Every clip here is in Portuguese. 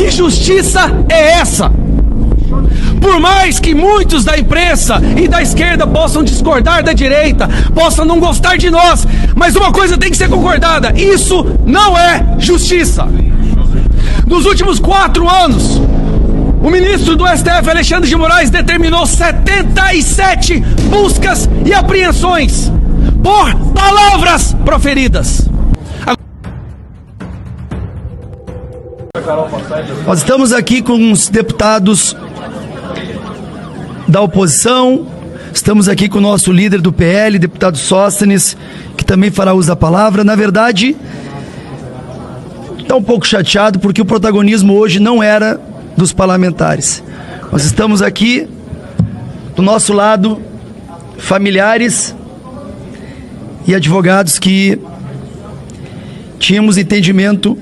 Que justiça é essa? Por mais que muitos da imprensa e da esquerda possam discordar da direita, possam não gostar de nós, mas uma coisa tem que ser concordada: isso não é justiça. Nos últimos 4 anos, o ministro do STF, Alexandre de Moraes, determinou 77 buscas e apreensões por palavras proferidas. Nós estamos aqui com os deputados da oposição, estamos aqui com o nosso líder do PL, deputado Sóstenes, que também fará uso da palavra. Na verdade, está um pouco chateado porque o protagonismo hoje não era dos parlamentares. Nós estamos aqui, do nosso lado, familiares e advogados que tínhamos entendimento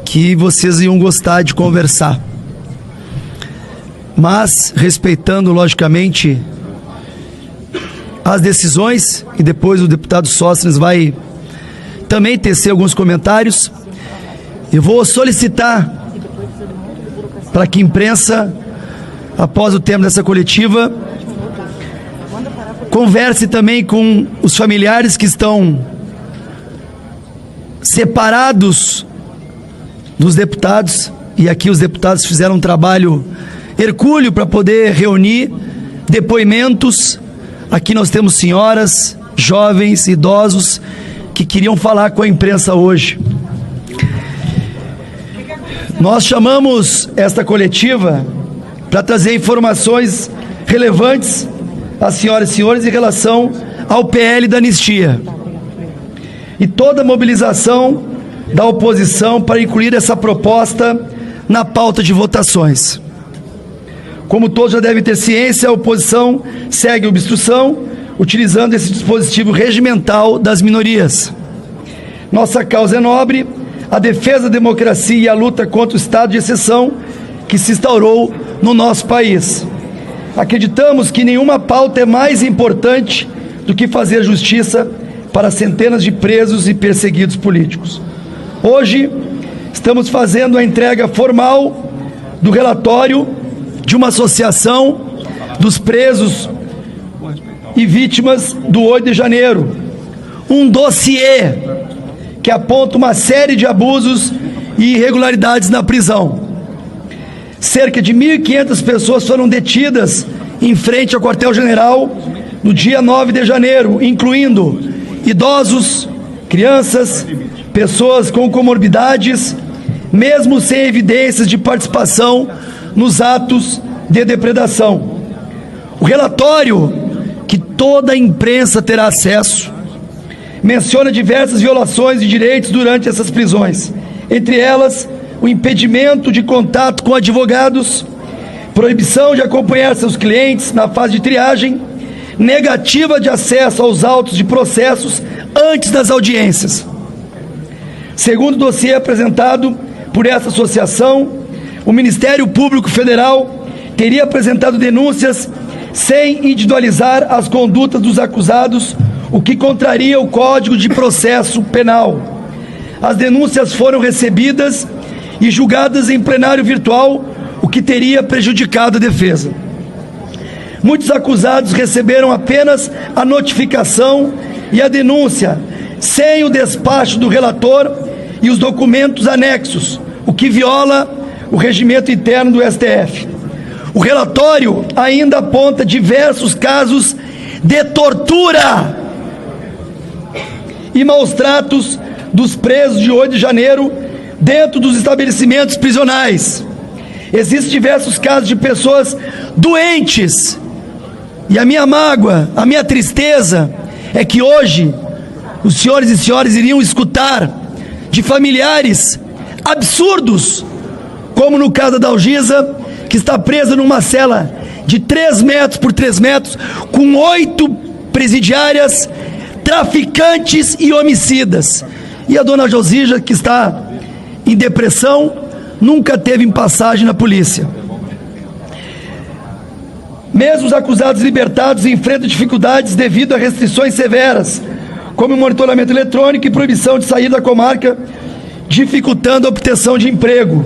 que vocês iam gostar de conversar. Mas respeitando, logicamente, as decisões, e depois o deputado Sóstenes vai também tecer alguns comentários, eu vou solicitar para que a imprensa, após o término dessa coletiva, converse também com os familiares que estão separados dos deputados, e aqui os deputados fizeram um trabalho hercúleo para poder reunir depoimentos. Aqui nós temos senhoras, jovens, idosos que queriam falar com a imprensa hoje. Nós chamamos esta coletiva para trazer informações relevantes às senhoras e senhores em relação ao PL da anistia e toda a mobilização da oposição para incluir essa proposta na pauta de votações. Como todos já devem ter ciência, a oposição segue a obstrução, utilizando esse dispositivo regimental das minorias. Nossa causa é nobre, a defesa da democracia e a luta contra o estado de exceção que se instaurou no nosso país. Acreditamos que nenhuma pauta é mais importante do que fazer justiça para centenas de presos e perseguidos políticos. Hoje, estamos fazendo a entrega formal do relatório de uma associação dos presos e vítimas do 8 de janeiro. Um dossiê que aponta uma série de abusos e irregularidades na prisão. Cerca de 1.500 pessoas foram detidas em frente ao quartel-general no dia 9 de janeiro, incluindo idosos, crianças, pessoas com comorbidades, mesmo sem evidências de participação nos atos de depredação. O relatório, que toda a imprensa terá acesso, menciona diversas violações de direitos durante essas prisões, entre elas o impedimento de contato com advogados, proibição de acompanhar seus clientes na fase de triagem, negativa de acesso aos autos de processos antes das audiências. Segundo o dossiê apresentado por essa associação, o Ministério Público Federal teria apresentado denúncias sem individualizar as condutas dos acusados, o que contraria o Código de Processo Penal. As denúncias foram recebidas e julgadas em plenário virtual, o que teria prejudicado a defesa. Muitos acusados receberam apenas a notificação e a denúncia, sem o despacho do relator e os documentos anexos, o que viola o regimento interno do STF. O relatório ainda aponta diversos casos de tortura e maus-tratos dos presos de 8 de janeiro dentro dos estabelecimentos prisionais. Existem diversos casos de pessoas doentes. E a minha mágoa, a minha tristeza é que hoje os senhores e senhoras iriam escutar de familiares absurdos, como no caso da Dalgisa, que está presa numa cela de 3 metros por 3 metros, com 8 presidiárias, traficantes e homicidas. E a dona Josija, que está em depressão, nunca teve em passagem na polícia. Mesmo os acusados libertados enfrentam dificuldades devido a restrições severas, como monitoramento eletrônico e proibição de sair da comarca dificultando a obtenção de emprego.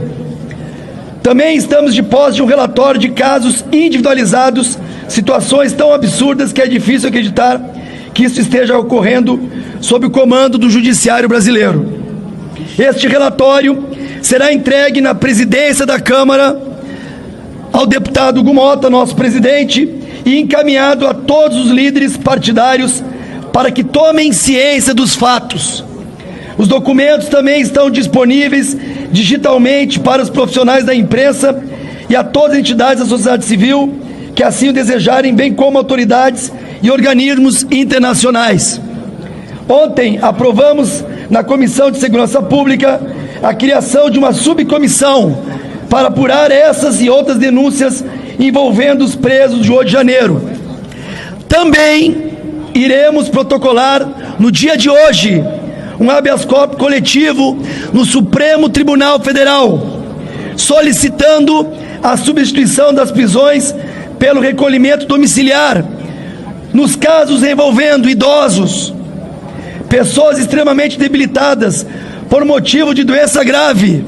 Também estamos de posse de um relatório de casos individualizados, situações tão absurdas que é difícil acreditar que isso esteja ocorrendo sob o comando do Judiciário brasileiro. Este relatório será entregue na presidência da Câmara ao deputado Hugo Motta, nosso presidente, e encaminhado a todos os líderes partidários para que tomem ciência dos fatos. Os documentos também estão disponíveis digitalmente para os profissionais da imprensa e a todas as entidades da sociedade civil que assim o desejarem, bem como autoridades e organismos internacionais. Ontem aprovamos na Comissão de Segurança Pública a criação de uma subcomissão para apurar essas e outras denúncias envolvendo os presos de Rio de Janeiro. Também iremos protocolar no dia de hoje um habeas corpus coletivo no Supremo Tribunal Federal, solicitando a substituição das prisões pelo recolhimento domiciliar nos casos envolvendo idosos, pessoas extremamente debilitadas por motivo de doença grave,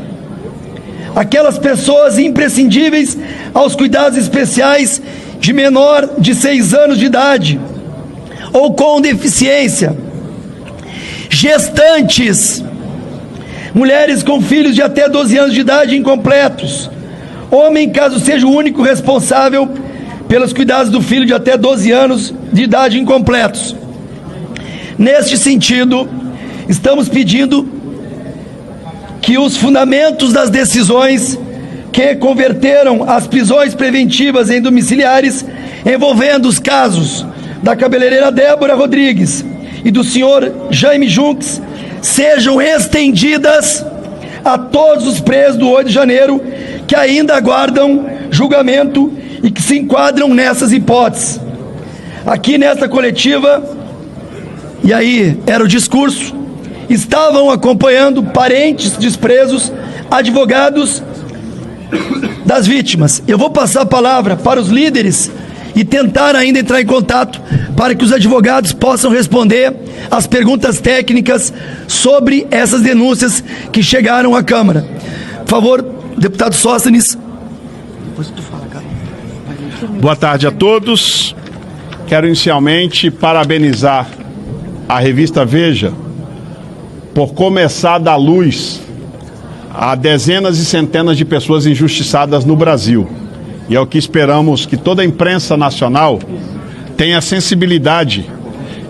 aquelas pessoas imprescindíveis aos cuidados especiais de menor de 6 anos de idade ou com deficiência, gestantes, mulheres com filhos de até 12 anos de idade incompletos, homem caso seja o único responsável pelos cuidados do filho de até 12 anos de idade incompletos. Neste sentido, estamos pedindo que os fundamentos das decisões que converteram as prisões preventivas em domiciliares, envolvendo os casos da cabeleireira Débora Rodrigues e do senhor Jaime Junques, sejam estendidas a todos os presos do 8 de janeiro que ainda aguardam julgamento e que se enquadram nessas hipóteses. Aqui nesta coletiva, e aí era o discurso, estavam acompanhando parentes despresos, advogados das vítimas. Eu vou passar a palavra para os líderes e tentar ainda entrar em contato para que os advogados possam responder as perguntas técnicas sobre essas denúncias que chegaram à Câmara. Por favor, deputado Sóstenes. Boa tarde a todos. Quero inicialmente parabenizar a revista Veja por começar a dar luz a dezenas e centenas de pessoas injustiçadas no Brasil. E é o que esperamos que toda a imprensa nacional tenha a sensibilidade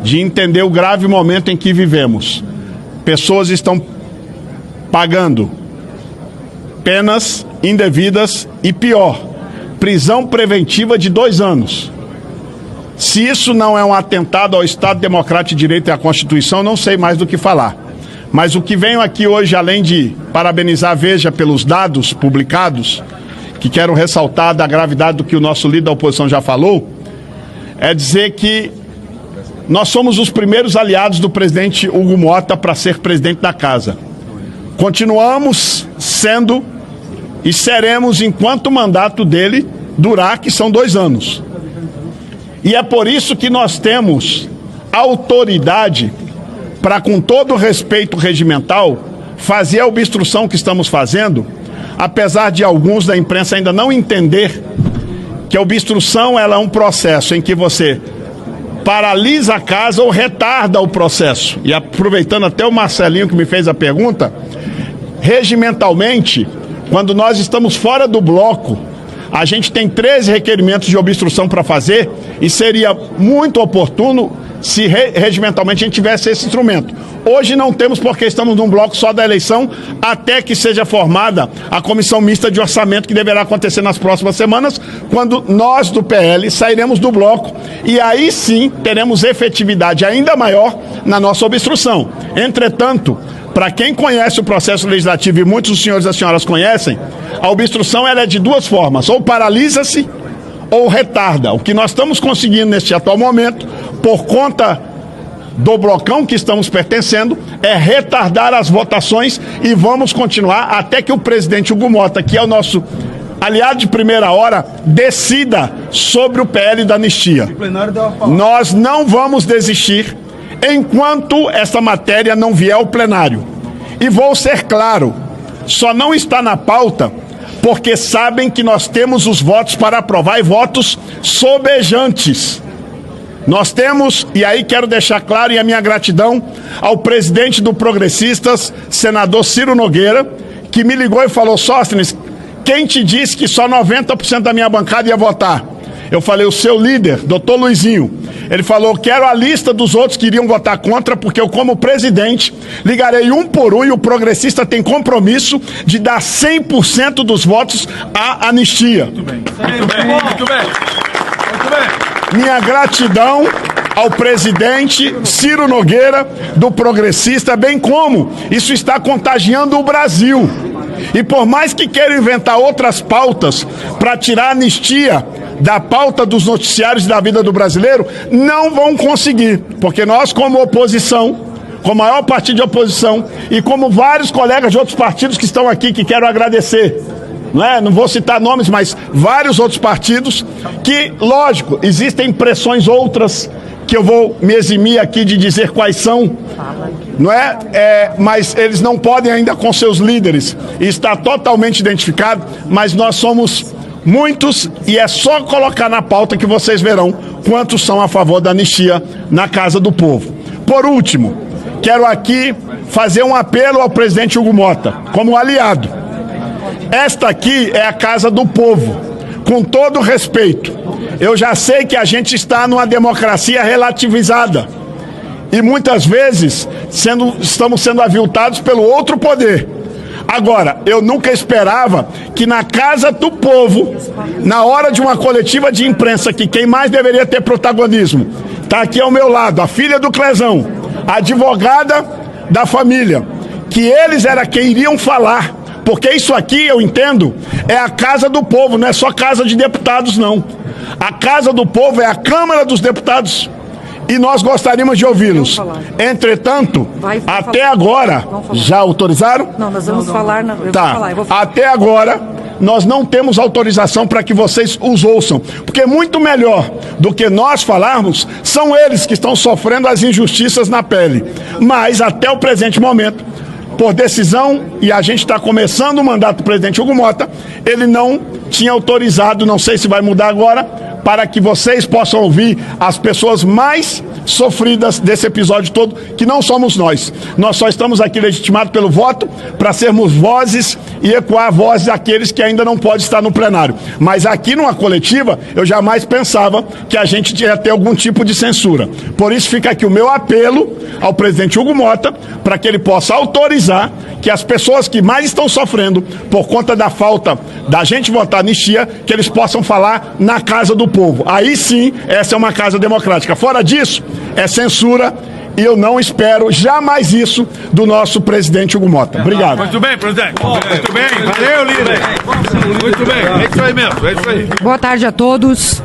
de entender o grave momento em que vivemos. Pessoas estão pagando penas indevidas e, pior, prisão preventiva de 2 anos. Se isso não é um atentado ao Estado Democrático de Direito e à Constituição, não sei mais do que falar. Mas o que venho aqui hoje, além de parabenizar a Veja pelos dados publicados, que quero ressaltar da gravidade do que o nosso líder da oposição já falou, é dizer que nós somos os primeiros aliados do presidente Hugo Motta para ser presidente da casa. Continuamos sendo e seremos enquanto o mandato dele durar, que são 2 anos. E é por isso que nós temos autoridade para, com todo o respeito regimental, fazer a obstrução que estamos fazendo, apesar de alguns da imprensa ainda não entender que a obstrução ela é um processo em que você paralisa a casa ou retarda o processo. E aproveitando até o Marcelinho que me fez a pergunta, regimentalmente, quando nós estamos fora do bloco, a gente tem 13 requerimentos de obstrução para fazer e seria muito oportuno se regimentalmente a gente tivesse esse instrumento. Hoje não temos porque estamos num bloco só da eleição até que seja formada a comissão mista de orçamento que deverá acontecer nas próximas semanas, quando nós do PL sairemos do bloco e aí sim teremos efetividade ainda maior na nossa obstrução. Entretanto, para quem conhece o processo legislativo, e muitos dos senhores e das senhoras conhecem, a obstrução ela é de 2 formas, ou paralisa-se ou retarda. O que nós estamos conseguindo neste atual momento, por conta do blocão que estamos pertencendo, é retardar as votações e vamos continuar até que o presidente Hugo Motta, que é o nosso aliado de primeira hora, decida sobre o PL da anistia. Nós não vamos desistir enquanto essa matéria não vier ao plenário. E vou ser claro, só não está na pauta porque sabem que nós temos os votos para aprovar e votos sobejantes. Nós temos, e aí quero deixar claro, e a minha gratidão ao presidente do Progressistas, senador Ciro Nogueira, que me ligou e falou: Sóstenes, quem te disse que só 90% da minha bancada ia votar? Eu falei: o seu líder, doutor Luizinho. Ele falou: quero a lista dos outros que iriam votar contra, porque eu, como presidente, ligarei um por um e o Progressista tem compromisso de dar 100% dos votos à anistia. Muito bem, muito bem. Minha gratidão ao presidente Ciro Nogueira, do Progressista, bem como isso está contagiando o Brasil. E por mais que queiram inventar outras pautas para tirar a anistia da pauta dos noticiários da vida do brasileiro, não vão conseguir, porque nós, como oposição, como maior partido de oposição, e como vários colegas de outros partidos que estão aqui, que quero agradecer, não vou citar nomes, mas vários outros partidos, que, lógico, existem pressões outras, que eu vou me eximir aqui de dizer quais são, mas eles não podem ainda com seus líderes, e está totalmente identificado, mas nós somos muitos, e é só colocar na pauta que vocês verão quantos são a favor da anistia na Casa do Povo. Por último, quero aqui fazer um apelo ao presidente Hugo Mota, como aliado. Esta aqui é a Casa do Povo, com todo respeito. Eu já sei que a gente está numa democracia relativizada, e muitas vezes estamos sendo aviltados pelo outro poder. Agora, eu nunca esperava que na Casa do Povo, na hora de uma coletiva de imprensa, que quem mais deveria ter protagonismo, está aqui ao meu lado, a filha do Clezão, a advogada da família, que eles era quem iriam falar, porque isso aqui, eu entendo, é a Casa do Povo, não é só Casa de Deputados, não. A Casa do Povo é a Câmara dos Deputados. E nós gostaríamos de ouvi-los. Entretanto, até agora, já autorizaram? Não, nós vamos falar. Eu vou falar. Até agora, nós não temos autorização para que vocês os ouçam. Porque muito melhor do que nós falarmos, são eles que estão sofrendo as injustiças na pele. Mas, até o presente momento, por decisão, e a gente está começando o mandato do presidente Hugo Mota, ele não tinha autorizado, não sei se vai mudar agora, para que vocês possam ouvir as pessoas mais sofridas desse episódio todo, que não somos nós. Nós só estamos aqui legitimados pelo voto para sermos vozes e ecoar vozes daqueles que ainda não podem estar no plenário. Mas aqui numa coletiva, eu jamais pensava que a gente ia ter algum tipo de censura. Por isso fica aqui o meu apelo ao presidente Hugo Mota, para que ele possa autorizar que as pessoas que mais estão sofrendo por conta da falta da gente votar anistia, que eles possam falar na Casa do Povo. Aí sim, essa é uma casa democrática. Fora disso, é censura, e eu não espero jamais isso do nosso presidente Hugo Mota. Obrigado. Muito bem, presidente. Muito bem. Valeu, líder. Muito bem. É isso aí mesmo. É isso aí. Boa tarde a todos.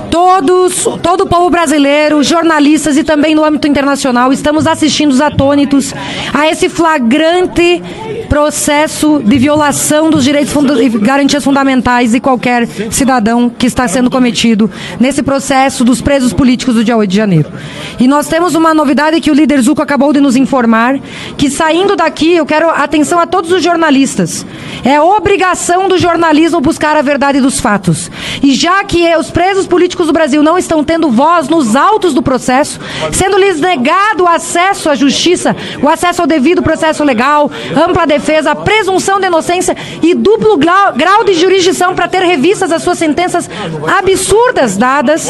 Todo o povo brasileiro, jornalistas e também no âmbito internacional, estamos assistindo atônitos a esse flagrante processo de violação dos direitos e garantias fundamentais de qualquer cidadão que está sendo cometido nesse processo dos presos políticos do dia 8 de janeiro. E nós temos uma novidade que o líder Zuco acabou de nos informar, que saindo daqui, eu quero atenção a todos os jornalistas. É obrigação do jornalismo buscar a verdade dos fatos. E já que os presos políticos do Brasil não estão tendo voz nos autos do processo, sendo-lhes negado o acesso à justiça, o acesso ao devido processo legal, ampla defesa, presunção de inocência e duplo grau de jurisdição para ter revistas as suas sentenças absurdas dadas.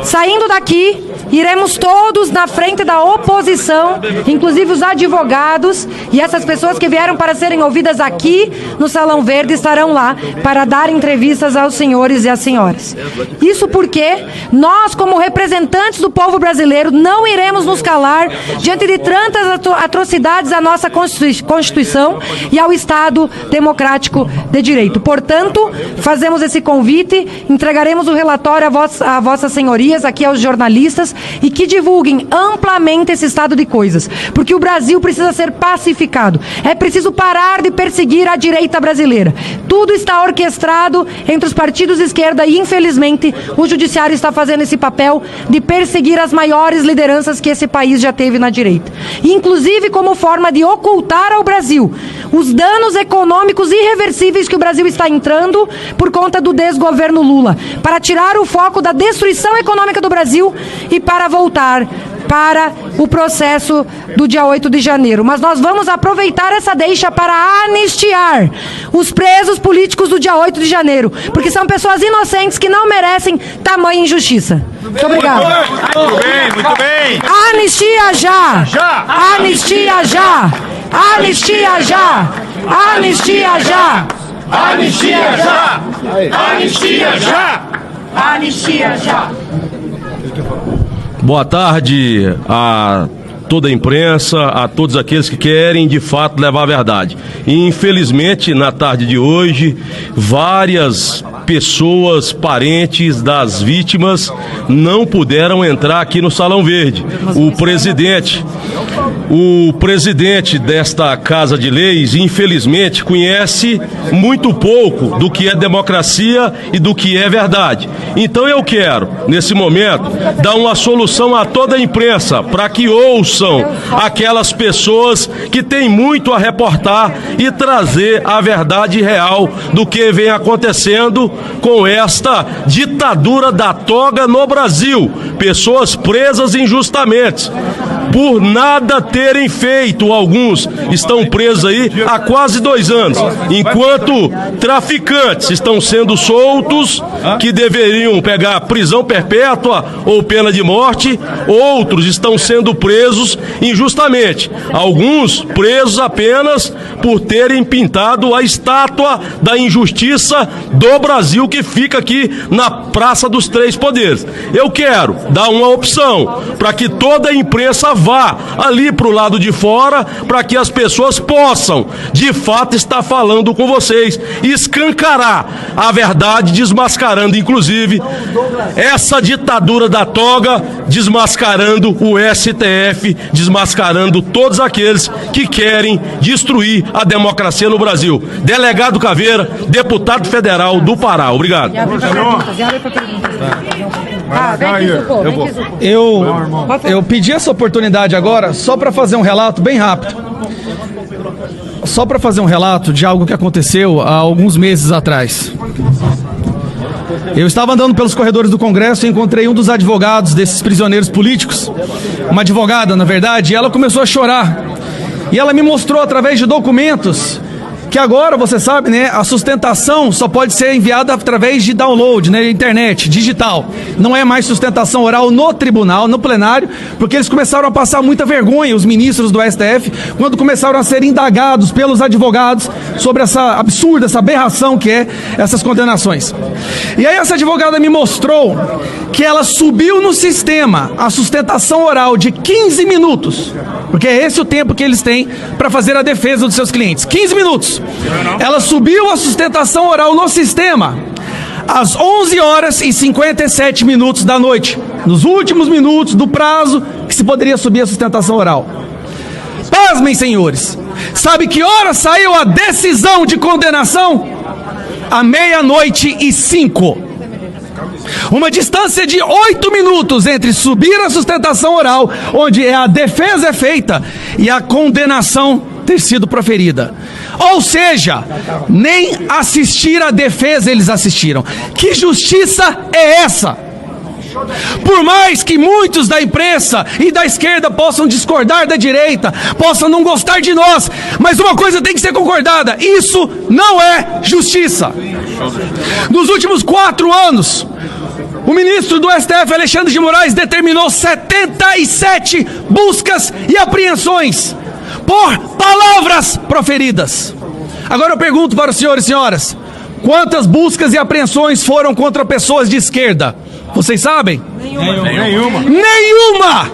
Saindo daqui, iremos todos na frente da oposição, inclusive os advogados, e essas pessoas que vieram para serem ouvidas aqui no Salão Verde estarão lá para dar entrevistas aos senhores e às senhoras. Isso porque nós, como representantes do povo brasileiro, não iremos nos calar diante de tantas atrocidades à nossa Constituição e ao Estado democrático de direito. Portanto, fazemos esse convite, entregaremos o relatório a vossas senhorias, aqui aos jornalistas, e que divulguem amplamente esse estado de coisas, porque o Brasil precisa ser pacificado. É preciso parar de perseguir a direita brasileira. brasileira. Tudo está orquestrado entre os partidos de esquerda e, infelizmente, o judiciário está fazendo esse papel de perseguir as maiores lideranças que esse país já teve na direita. Inclusive como forma de ocultar ao Brasil os danos econômicos irreversíveis que o Brasil está entrando por conta do desgoverno Lula, para tirar o foco da destruição econômica do Brasil e para voltar para o processo do dia 8 de janeiro. Mas nós vamos aproveitar essa deixa para anistiar os presos políticos do dia 8 de janeiro, porque são pessoas inocentes que não merecem tamanha injustiça. Muito obrigado. Muito bem, muito bem. Anistia já! Já! Anistia já! Anistia já! Anistia já! Anistia já! Anistia já! Anistia já! Boa tarde a toda a imprensa, a todos aqueles que querem de fato levar a verdade. E, infelizmente, na tarde de hoje, várias pessoas, parentes das vítimas, não puderam entrar aqui no Salão Verde. O presidente desta Casa de Leis, infelizmente, conhece muito pouco do que é democracia e do que é verdade. Então eu quero, nesse momento, dar uma solução a toda a imprensa, para que ouçam aquelas pessoas que têm muito a reportar e trazer a verdade real do que vem acontecendo com esta ditadura da toga no Brasil. Pessoas presas injustamente, por nada terem feito. Alguns estão presos aí há quase 2 anos, enquanto traficantes estão sendo soltos, que deveriam pegar prisão perpétua ou pena de morte. Outros estão sendo presos injustamente, alguns presos apenas por terem pintado a estátua da injustiça do Brasil, que fica aqui na Praça dos Três Poderes. Eu quero dar uma opção para que toda a imprensa vá ali para o lado de fora, para que as pessoas possam de fato estar falando com vocês e escancarar a verdade, desmascarando inclusive essa ditadura da toga, desmascarando o STF, desmascarando todos aqueles que querem destruir a democracia no Brasil. Delegado Caveira, deputado federal do Pará. Obrigado. Eu pedi essa oportunidade agora só para fazer um relato bem rápido. Só para fazer um relato de algo que aconteceu há alguns meses atrás. Eu estava andando pelos corredores do Congresso e encontrei um dos advogados desses prisioneiros políticos, uma advogada, na verdade, e ela começou a chorar. E ela me mostrou através de documentos que agora, você sabe, né, a sustentação só pode ser enviada através de download, né, internet, digital. Não é mais sustentação oral no tribunal, no plenário, porque eles começaram a passar muita vergonha, os ministros do STF, quando começaram a ser indagados pelos advogados sobre essa absurda, essa aberração que é essas condenações. E aí essa advogada me mostrou que ela subiu no sistema a sustentação oral de 15 minutos, porque é esse o tempo que eles têm para fazer a defesa dos seus clientes, 15 minutos. Ela subiu a sustentação oral no sistema às 11h57 da noite, nos últimos minutos do prazo que se poderia subir a sustentação oral. Pasmem, senhores, sabe que hora saiu a decisão de condenação? À 00:05. Uma distância de 8 minutos entre subir a sustentação oral, onde a defesa é feita, e a condenação ter sido proferida. Ou seja, nem assistir a defesa eles assistiram. Que justiça é essa? Por mais que muitos da imprensa e da esquerda possam discordar da direita, possam não gostar de nós, mas uma coisa tem que ser concordada: isso não é justiça. Nos últimos 4 anos, o ministro do STF, Alexandre de Moraes, determinou 77 buscas e apreensões por palavras proferidas. Agora eu pergunto para os senhores e senhoras: quantas buscas e apreensões foram contra pessoas de esquerda? Vocês sabem? Nenhuma!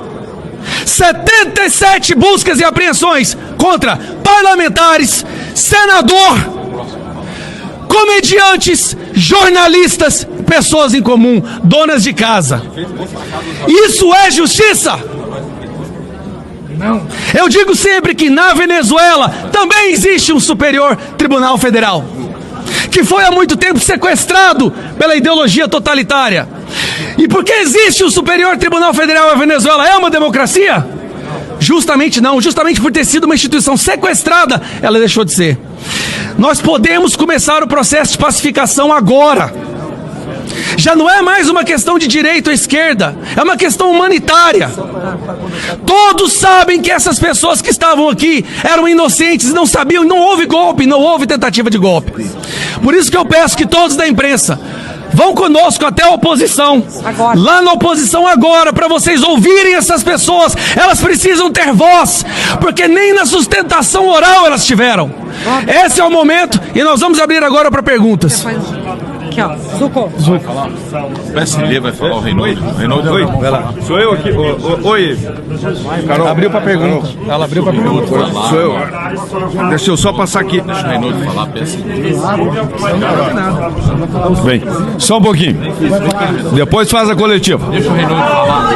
77 buscas e apreensões contra parlamentares, senador, comediantes, jornalistas, pessoas em comum, donas de casa. Isso é justiça? Eu digo sempre que na Venezuela também existe um Superior Tribunal Federal, que foi há muito tempo sequestrado pela ideologia totalitária. E por que existe o Superior Tribunal Federal na Venezuela? É uma democracia? Justamente não, justamente por ter sido uma instituição sequestrada, ela deixou de ser. Nós podemos começar o processo de pacificação agora. Já não é mais uma questão de direita ou esquerda, é uma questão humanitária. Todos sabem que essas pessoas que estavam aqui eram inocentes, não sabiam, não houve golpe, não houve tentativa de golpe. Por isso que eu peço que todos da imprensa vão conosco até a oposição, lá na oposição agora, para vocês ouvirem essas pessoas. Elas precisam ter voz, porque nem na sustentação oral elas tiveram. Esse é o momento e nós vamos abrir agora para perguntas. Aqui, ó. Zucco. O PSD vai falar, o Reinaldo. Oi, vai lá. Sou eu aqui. Oi. Carol. Abriu pra pergunta. Ela abriu pra pergunta. Sou eu. Deixa eu só passar aqui. Deixa o Reinaldo falar, PSD. Bem, só um pouquinho. Depois faz a coletiva. Deixa o Reinaldo falar.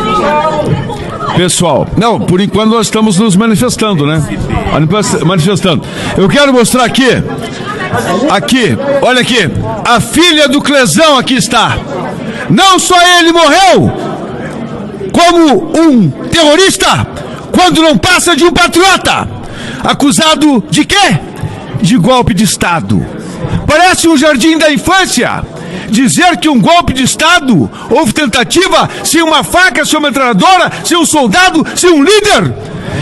Pessoal, não, por enquanto nós estamos nos manifestando, né? Manifestando. Eu quero mostrar aqui, olha aqui, a filha do Clezão aqui está. Não só ele morreu, como um terrorista, quando não passa de um patriota. Acusado de quê? De golpe de Estado. Parece um jardim da infância. Dizer que um golpe de Estado houve tentativa sem uma faca, sem uma metralhadora, sem um soldado, sem um líder.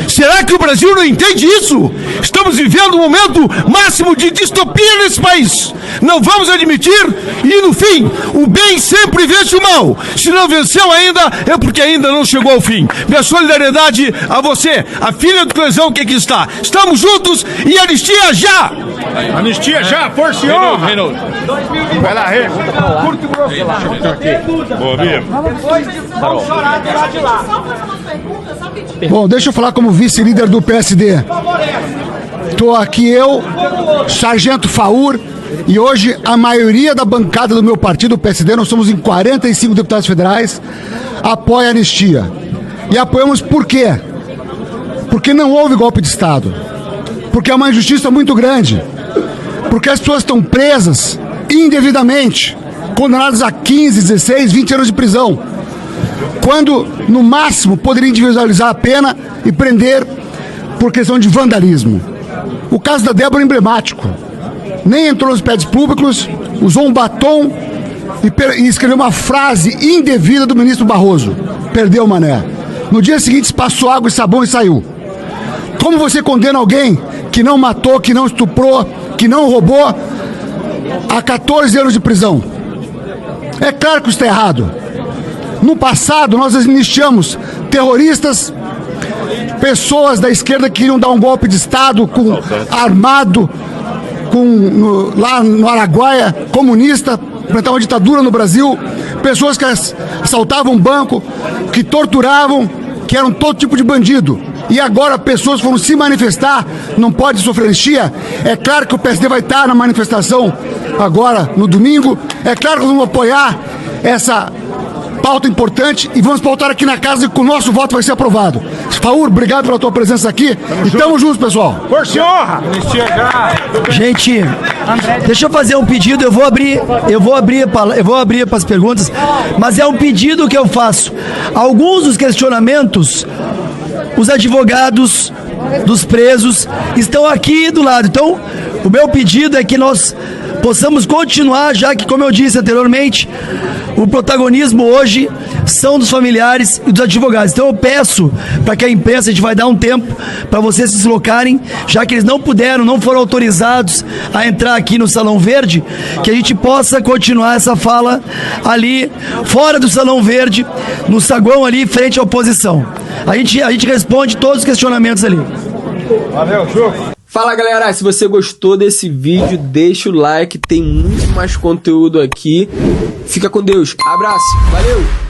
Será que o Brasil não entende isso? Estamos vivendo um momento máximo de distopia nesse país. Não vamos admitir e, no fim, o bem sempre vence o mal. Se não venceu ainda, é porque ainda não chegou ao fim. Minha solidariedade a você, a filha do Clezão que aqui está. Estamos juntos e anistia já! Anistia já, força e honra! Vai lá, Rê. Curto e grosso. Boa, Bia. Vamos chorar do lado de lá. Bom, deixa eu falar como vice-líder do PSD. Estou aqui eu, Sargento Faur, e hoje a maioria da bancada do meu partido, o PSD, nós somos em 45 deputados federais, apoia a anistia. E apoiamos por quê? Porque não houve golpe de Estado. Porque é uma injustiça muito grande. Porque as pessoas estão presas indevidamente, condenadas a 15, 16, 20 anos de prisão, quando, no máximo, poderia individualizar a pena e prender por questão de vandalismo. O caso da Débora é emblemático. Nem entrou nos prédios públicos, usou um batom e escreveu uma frase indevida do ministro Barroso. Perdeu o mané. No dia seguinte, passou água e sabão e saiu. Como você condena alguém que não matou, que não estuprou, que não roubou, a 14 anos de prisão? É claro que isso está errado. No passado, nós anistiamos terroristas, pessoas da esquerda que queriam dar um golpe de Estado armado, lá no Araguaia, comunista, implantar uma ditadura no Brasil, pessoas que assaltavam um banco, que torturavam, que eram todo tipo de bandido. E agora pessoas foram se manifestar, não pode sofrer anistia. É claro que o PSD vai estar na manifestação agora, no domingo. É claro que nós vamos apoiar essa pauta importante e vamos pautar aqui na casa e com o nosso voto vai ser aprovado. Faur, obrigado pela tua presença aqui e tamo juntos, pessoal. Força e honra! Gente, deixa eu fazer um pedido, eu vou abrir para as perguntas, mas é um pedido que eu faço. Alguns dos questionamentos, os advogados dos presos estão aqui do lado. Então, o meu pedido é que nós possamos continuar, já que, como eu disse anteriormente, o protagonismo hoje são dos familiares e dos advogados. Então eu peço para que a imprensa, a gente vai dar um tempo para vocês se deslocarem, já que eles não foram autorizados a entrar aqui no Salão Verde, que a gente possa continuar essa fala ali, fora do Salão Verde, no saguão ali, frente à oposição. A gente responde todos os questionamentos ali. Valeu, show! Fala galera, se você gostou desse vídeo, deixa o like, tem muito mais conteúdo aqui. Fica com Deus, abraço, valeu!